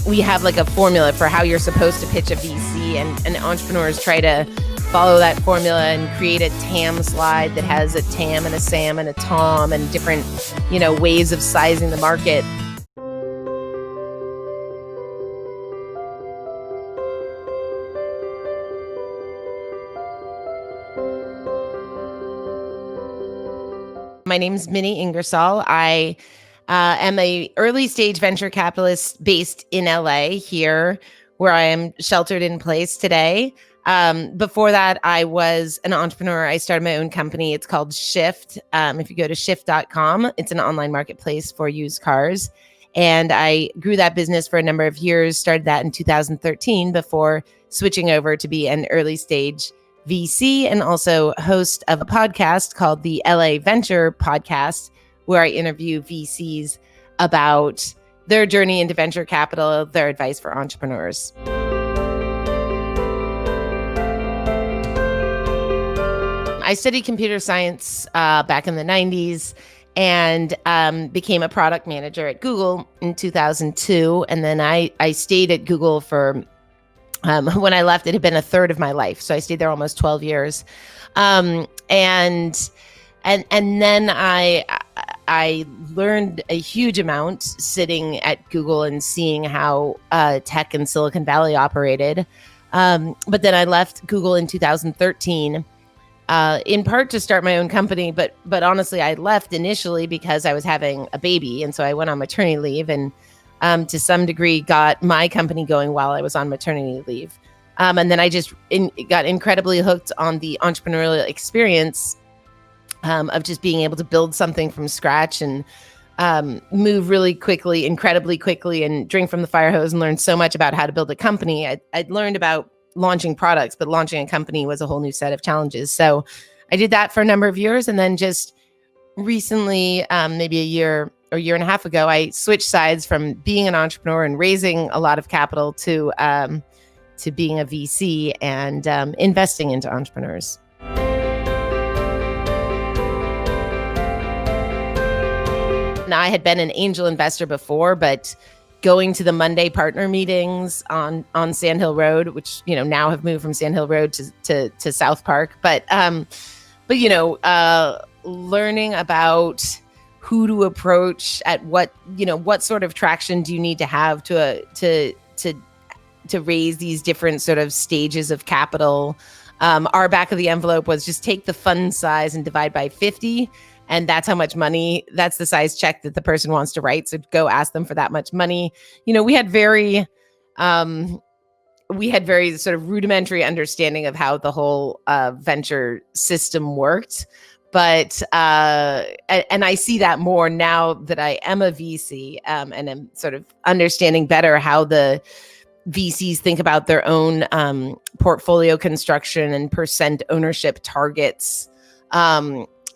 we have like a formula for how you're supposed to pitch a VC, and entrepreneurs try to follow that formula and create a TAM slide that has a TAM and a SAM and a TOM and different, ways of sizing the market. My name's Minnie Ingersoll. I am a early stage venture capitalist based in LA here, where I am sheltered in place today. Before that, I was an entrepreneur. I started my own company. It's called Shift. If you go to shift.com, it's an online marketplace for used cars. And I grew that business for a number of years, started that in 2013 before switching over to be an early stage VC and also host of a podcast called the LA Venture Podcast, where I interview VCs about their journey into venture capital, their advice for entrepreneurs. I studied computer science back in the 90s and became a product manager at Google in 2002. And then I stayed at Google for when I left, it had been a third of my life. So I stayed there almost 12 years. And then I learned a huge amount sitting at Google and seeing how tech in Silicon Valley operated. But then I left Google in 2013, in part to start my own company. But honestly, I left initially because I was having a baby. And so I went on maternity leave and to some degree got my company going while I was on maternity leave. And then I just got incredibly hooked on the entrepreneurial experience of just being able to build something from scratch and move really quickly, incredibly quickly, and drink from the fire hose and learn so much about how to build a company. I'd learned about launching products, but launching a company was a whole new set of challenges. So I did that for a number of years. And then just recently, maybe a year and a half ago, I switched sides from being an entrepreneur and raising a lot of capital to being a VC and investing into entrepreneurs. Now, I had been an angel investor before, but going to the Monday partner meetings on Sand Hill Road, which now have moved from Sand Hill Road to South Park, but learning about who to approach at what sort of traction do you need to have to raise these different sort of stages of capital. Our back of the envelope was just take the fund size and divide by 50. And that's how much money, that's the size check that the person wants to write. So go ask them for that much money. We had very sort of rudimentary understanding of how the whole venture system worked. But, and I see that more now that I am a VC and am sort of understanding better how the VCs think about their own portfolio construction and percent ownership targets.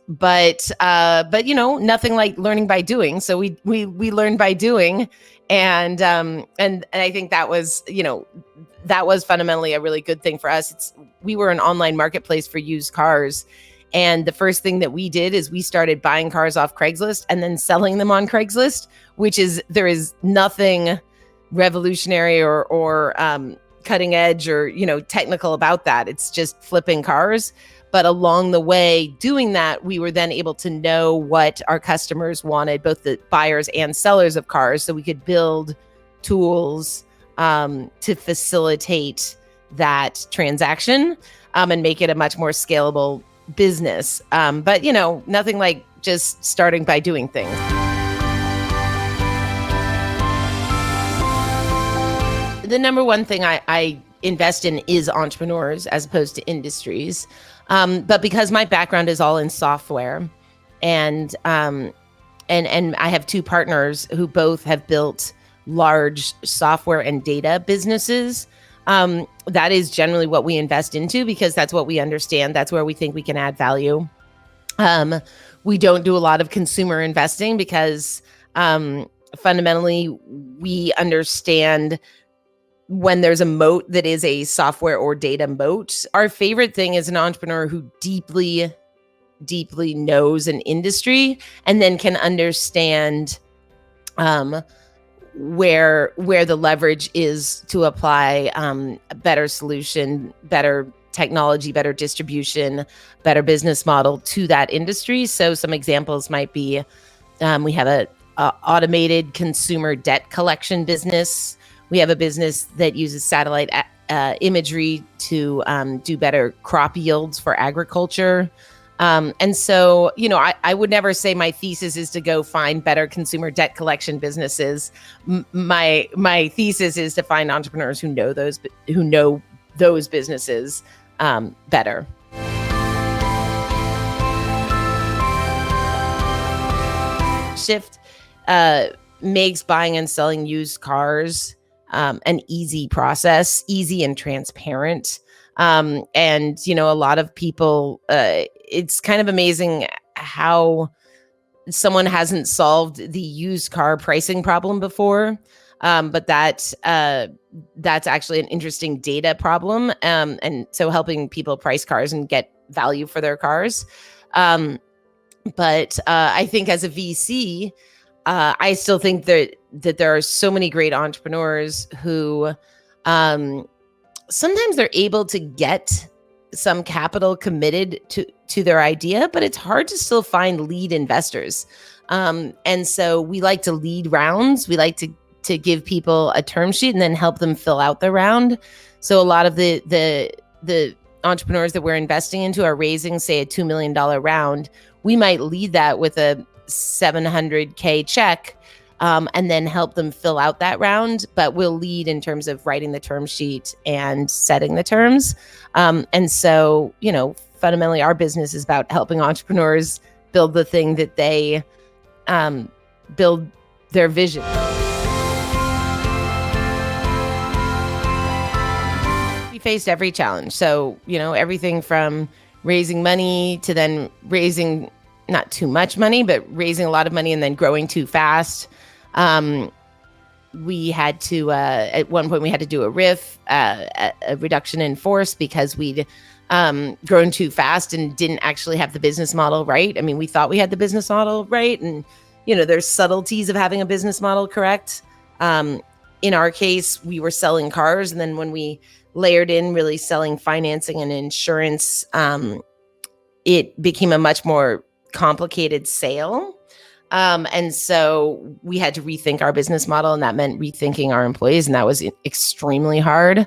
But nothing like learning by doing. So we learned by doing, and I think that was fundamentally a really good thing for us. We were an online marketplace for used cars, and the first thing that we did is we started buying cars off Craigslist and then selling them on Craigslist, there is nothing revolutionary or cutting edge or technical about that. It's just flipping cars. But along the way doing that, we were then able to know what our customers wanted, both the buyers and sellers of cars, so we could build tools to facilitate that transaction and make it a much more scalable business. But nothing like just starting by doing things. The number one thing I invest in is entrepreneurs as opposed to industries. But because my background is all in software, and I have two partners who both have built large software and data businesses, that is generally what we invest into because that's what we understand. That's where we think we can add value. We don't do a lot of consumer investing because fundamentally we understand when there's a moat that is a software or data moat. Our favorite thing is an entrepreneur who deeply knows an industry and then can understand where the leverage is to apply a better solution, better technology, better distribution, better business model to that industry. So some examples might be we have a automated consumer debt collection business. We have a business that uses satellite imagery to do better crop yields for agriculture. And so, I would never say my thesis is to go find better consumer debt collection businesses. My thesis is to find entrepreneurs who know those businesses better. Shift makes buying and selling used cars an easy process, easy and transparent. And, a lot of people, it's kind of amazing how someone hasn't solved the used car pricing problem before. But that's actually an interesting data problem. And so helping people price cars and get value for their cars. But I think as a VC, I still think that there are so many great entrepreneurs who sometimes they're able to get some capital committed to their idea, but it's hard to still find lead investors. And so we like to lead rounds. We like to give people a term sheet and then help them fill out the round. So a lot of the entrepreneurs that we're investing into are raising, say, a $2 million round. We might lead that with a $700K check and then help them fill out that round. But we'll lead in terms of writing the term sheet and setting the terms. And so, fundamentally, our business is about helping entrepreneurs build the thing that they build their vision. We faced every challenge. So, everything from raising money to then raising not too much money, but raising a lot of money and then growing too fast. We had to, at one point we had to do a RIF, a reduction in force because we'd grown too fast and didn't actually have the business model right. I mean, we thought we had the business model right. And, there's subtleties of having a business model correct. In our case, we were selling cars. And then when we layered in really selling financing and insurance, it became a much more complicated sale. And so we had to rethink our business model, and that meant rethinking our employees. And that was extremely hard.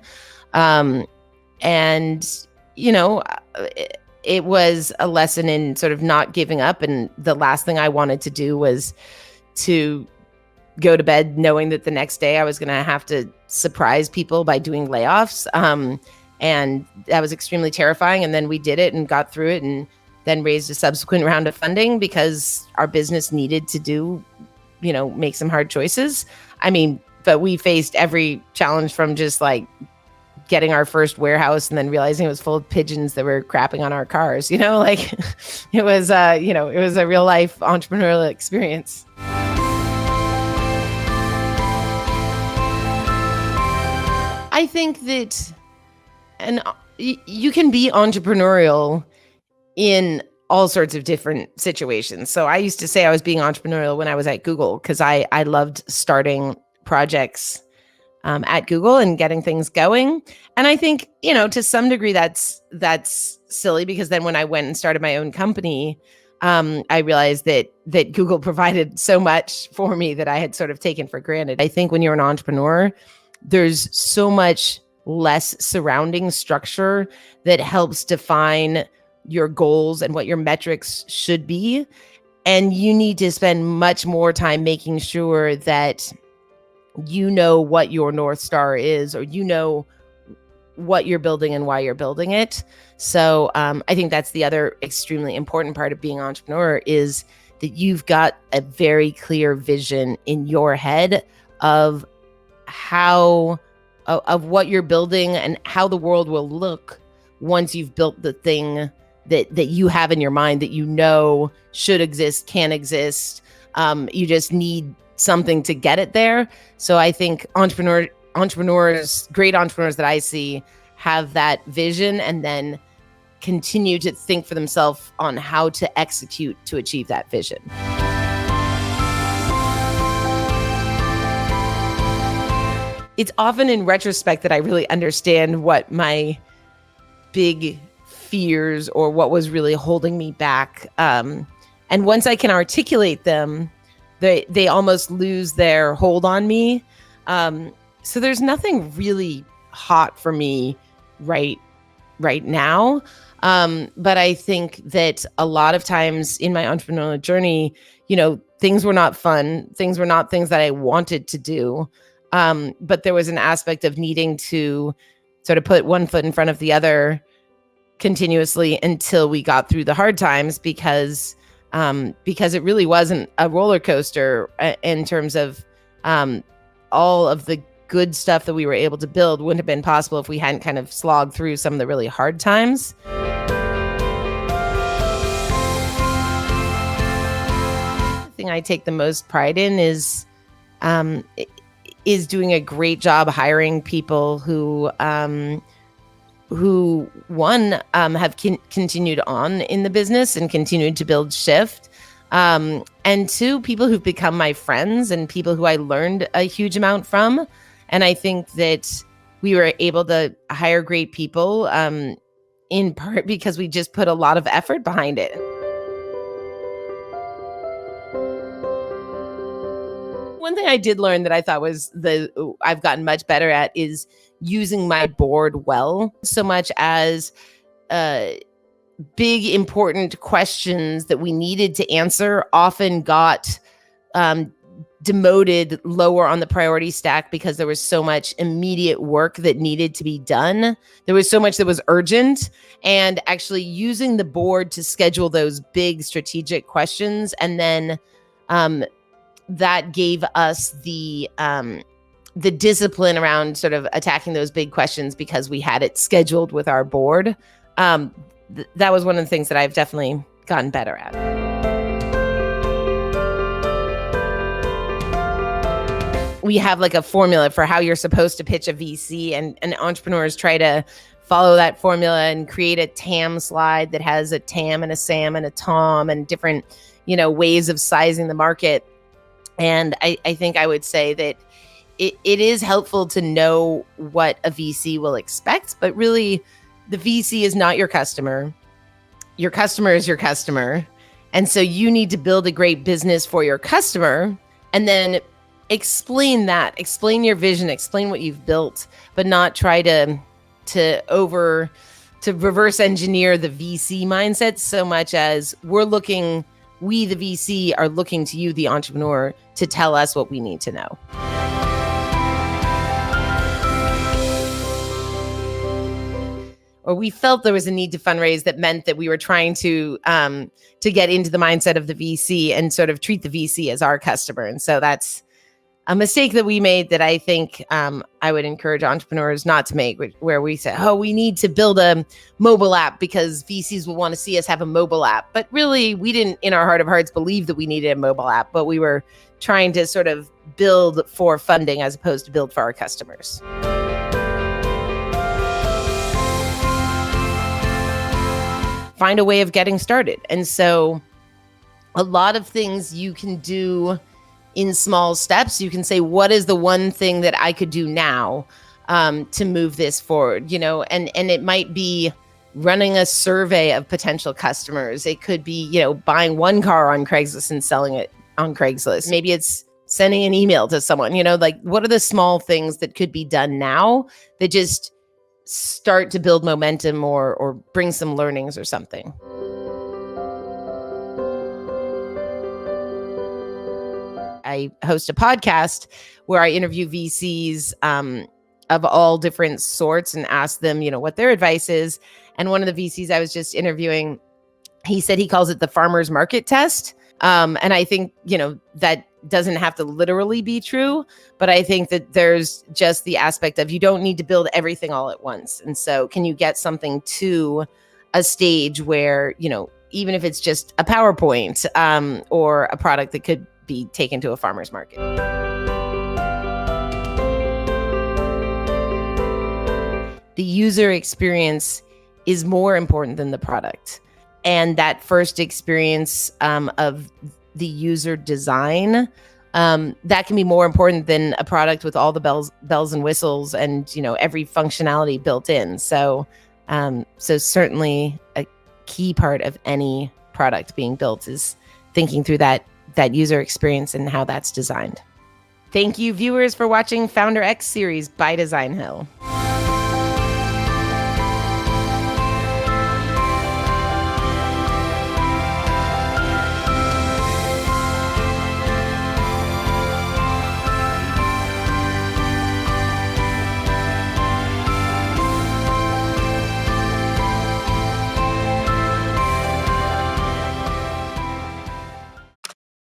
It was a lesson in sort of not giving up. And the last thing I wanted to do was to go to bed knowing that the next day I was going to have to surprise people by doing layoffs. And that was extremely terrifying. And then we did it and got through it and then raised a subsequent round of funding because our business needed to make some hard choices. I mean, but we faced every challenge from just like getting our first warehouse and then realizing it was full of pigeons that were crapping on our cars, it was, it was a real life entrepreneurial experience. I think that you can be entrepreneurial in all sorts of different situations. So I used to say I was being entrepreneurial when I was at Google because I loved starting projects at Google and getting things going. And I think, to some degree that's silly because then when I went and started my own company, I realized that Google provided so much for me that I had sort of taken for granted. I think when you're an entrepreneur, there's so much less surrounding structure that helps define your goals and what your metrics should be. And you need to spend much more time making sure that you know what your North Star is, or what you're building and why you're building it. So I think that's the other extremely important part of being an entrepreneur is that you've got a very clear vision in your head of what you're building and how the world will look once you've built the thing that you have in your mind that should exist, can exist. You just need something to get it there. So I think great entrepreneurs that I see have that vision and then continue to think for themselves on how to execute to achieve that vision. it's often in retrospect that I really understand what my big fears or what was really holding me back. And once I can articulate them, they almost lose their hold on me. So there's nothing really hot for me right now. But I think that a lot of times in my entrepreneurial journey, things were not fun. Things were not things that I wanted to do. But there was an aspect of needing to sort of put one foot in front of the other continuously until we got through the hard times, because it really wasn't a roller coaster in terms of all of the good stuff that we were able to build wouldn't have been possible if we hadn't kind of slogged through some of the really hard times. The thing I take the most pride in is doing a great job hiring people who have continued on in the business and continued to build Shift. And two, people who've become my friends and people who I learned a huge amount from. And I think that we were able to hire great people in part because we just put a lot of effort behind it. One thing I did learn that I thought I've gotten much better at is using my board well, so much as big, important questions that we needed to answer often got demoted lower on the priority stack because there was so much immediate work that needed to be done. There was so much that was urgent, and actually using the board to schedule those big strategic questions. And then that gave us the discipline around sort of attacking those big questions because we had it scheduled with our board. That was one of the things that I've definitely gotten better at. We have like a formula for how you're supposed to pitch a VC, and entrepreneurs try to follow that formula and create a TAM slide that has a TAM and a SAM and a TOM and different, ways of sizing the market. And I think I would say that it is helpful to know what a VC will expect, but really the VC is not your customer. Your customer is your customer. And so you need to build a great business for your customer and then explain your vision, explain what you've built, but not try to reverse engineer the VC mindset so much as we, the VC, are looking to you, the entrepreneur, to tell us what we need to know. Or we felt there was a need to fundraise that meant that we were trying to get into the mindset of the VC and sort of treat the VC as our customer. And so that's a mistake that we made that I think I would encourage entrepreneurs not to make, where we say, we need to build a mobile app because VCs will want to see us have a mobile app. But really, we didn't, in our heart of hearts, believe that we needed a mobile app, but we were trying to sort of build for funding as opposed to build for our customers. Find a way of getting started. And so a lot of things you can do in small steps. You can say, what is the one thing that I could do now to move this forward? And it might be running a survey of potential customers. It could be, buying one car on Craigslist and selling it on Craigslist. Maybe it's sending an email to someone, like what are the small things that could be done now that just start to build momentum or bring some learnings or something. I host a podcast where I interview VCs of all different sorts and ask them, what their advice is. And one of the VCs I was just interviewing, he said he calls it the farmer's market test. And I think, that doesn't have to literally be true, but I think that there's just the aspect of you don't need to build everything all at once. And so can you get something to a stage where, even if it's just a PowerPoint or a product that could be taken to a farmer's market. The user experience is more important than the product. And that first experience of the user design that can be more important than a product with all the bells and whistles and, every functionality built in. So certainly a key part of any product being built is thinking through that user experience and how that's designed. Thank you, viewers, for watching Founder X series by Designhill.